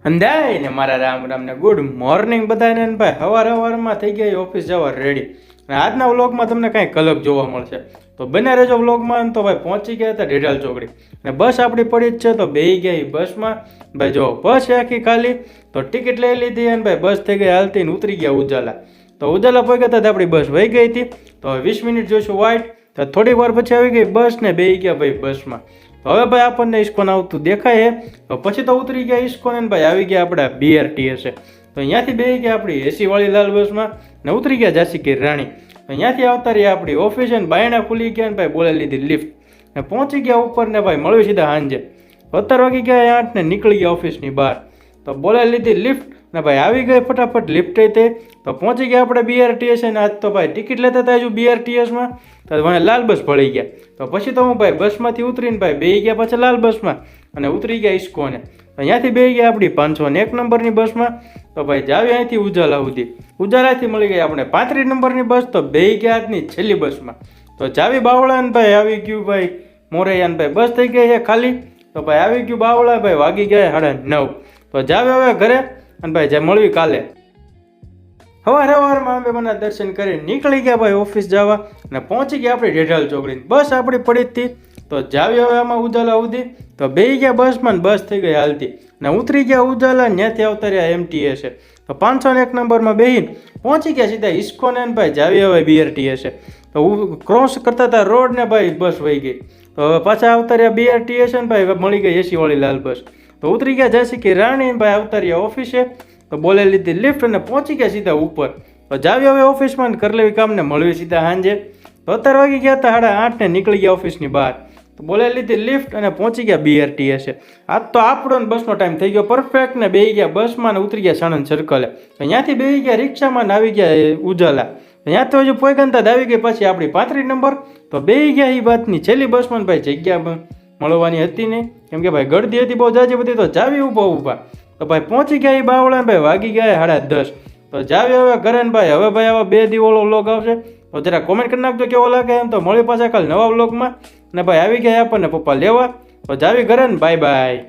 અંધાય ને મારા રામ રામ ને ગુડ મોર્નિંગ બધાને ને ભાઈ સવારમાં થઈ ગઈ ઓફિસ જવા રેડી. અને આજના વ્લોગમાં તમને કાંઈક અલગ જોવા મળશે, તો બને રહેજો વ્લોગમાં. તો ભાઈ પહોંચી ગયા હતા ઢેઢાલ ચોકડી અને બસ આપણી પડી જ છે, તો બેસી ગઈ બસમાં. ભાઈ જો બસ આખી ખાલી, તો ટિકિટ લઈ લીધી અને ભાઈ બસ થઈ ગઈ હાલતી ને ઉતરી ગયા ઉજાલા. તો ઉજાલા પહોંચ્યા હતા આપણી બસ વહી ગઈ હતી, તો 20 મિનિટ જોઈશું વાઇટ. તો થોડીક વાર પછી આવી ગઈ બસ ને બેસી ગયા ભાઈ બસમાં. તો હવે ભાઈ આપણને ઇસ્કોન આવતું દેખાય છે, તો પછી તો ઉતરી ગયા ઇસ્કોન ને ભાઈ આવી ગયા આપણા BRTS. તો અહીંયાથી બેસી ગયા આપણી એસી વાળી લાલ બસમાં ને ઉતરી ગયા ઝાંસી કી રાણી. તો અહીંયાથી આવતા રહ્યા આપણી ઓફિસ ને બાયણા ખુલી ગયા ને ભાઈ બોલાવી લીધી લિફ્ટ ને પહોંચી ગયા ઉપર ને ભાઈ મળ્યું સીધા સાંજે 17 વાગી ગયા 8 ને નીકળી ગયા ઓફિસની બહાર. તો બોલાવી લીધી લિફ્ટ ને ભાઈ આવી ગઈ ફટાફટ લિફ્ટ તે. તો પહોંચી ગયા આપણે BRTS ને આજ તો ભાઈ ટિકિટ લેતા હતા હજુ BRTSમાં, તો મને લાલ બસ પડી ગયા. તો પછી તો હું ભાઈ બસમાંથી ઉતરીને ભાઈ બેસી ગયા પાછા લાલ બસમાં અને ઉતરી ગયા ઇસ્કોને. તો અહીંયાથી બેસી ગયા આપણી 501 નંબરની બસમાં. તો ભાઈ જાવી અહીંથી ઉજાલા સુધી, ઉજાલાથી મળી ગઈ આપણે 35 નંબરની બસ. તો બેસી ગયા આજની છેલ્લી બસમાં. તો જાવી બાવળા ને ભાઈ આવી ગયું ભાઈ મોરૈયા ને ભાઈ બસ થઈ ગઈ છે ખાલી. તો ભાઈ આવી ગયું બાવળા, ભાઈ વાગી ગયા 9:30. તો જાવે હવે ઘરે અને ભાઈ જે મળવી કાલે. સવારમાં અમે મને દર્શન કરી નીકળી ગયા ભાઈ ઓફિસ જવા અને પહોંચી ગયા આપણે ઢેઢાલ ચોકડી. બસ આપણી પડી જ હતી, તો જાવી હવે આમાં ઉજાલા સુધી. તો બેસી ગયા બસમાં ને બસ થઈ ગઈ હાલતી ને ઉતરી ગયા ઉજાલા, ત્યાંથી આવતા રહ્યા MTS. તો 501 નંબરમાં બેસીને પહોંચી ગયા સીધા ઇસ્કોને ને ભાઈ જાવી હવે BRTS. તો ક્રોસ કરતા હતા રોડ ને ભાઈ બસ વહી ગઈ. તો હવે પાછા આવતા રહ્યા BRTS ને ભાઈ મળી ગઈ એસી વાળી લાલ બસ. તો ઉતરી ગયા ઝાંસી કી રાણી ભાઈ આવતા રહ્યા ઓફિસે. તો બોલે લીધી લિફ્ટ અને પહોંચી ગયા સીધા ઉપર. તો જાવી હવે ઓફિસમાં કરી લેવી કામને મળવી સીધા સાંજે. તો 17 વાગી ગયા હતા 8:30 ને નીકળી ગયા ઓફિસની બહાર. તો બોલે લીધી લિફ્ટ અને પહોંચી ગયા BRTS. આજ તો આપણો ને બસનો ટાઈમ થઈ ગયો પરફેક્ટ ને બેસી ગયા બસમાં ને ઉતરી ગયા સાણંદ સર્કલે. તો અહીંયાથી બેસી ગયા રિક્ષામાં ને આવી ગયા ઉજાલા. અહીંયા તો હજુ પોઈગંતા આવી ગઈ પછી આપણી 35 નંબર. તો બેસી ગયા એ વાતની છેલ્લી બસમાં ભાઈ જગ્યા મળવાની હતી નહીં, કેમ કે ભાઈ ગળદી હતી બહુ જાજી બધી. તો જાવી ઊભા તો ભાઈ પહોંચી ગયા એ બાવળા ભાઈ વાગી ગયા 10:30. તો જાવી હવે ઘરે ને ભાઈ હવે ભાઈ આવા 2 દિવસનો વ્લોગ આવશે. તો જરા કોમેન્ટ કરી નાખજો કેવો લાગે એમ. તો મળી પાછા કાલ નવા વ્લોગમાં ને ભાઈ આવી ગયા આપણને પપ્પા લેવા. તો જાવી ઘરે ને બાય બાય.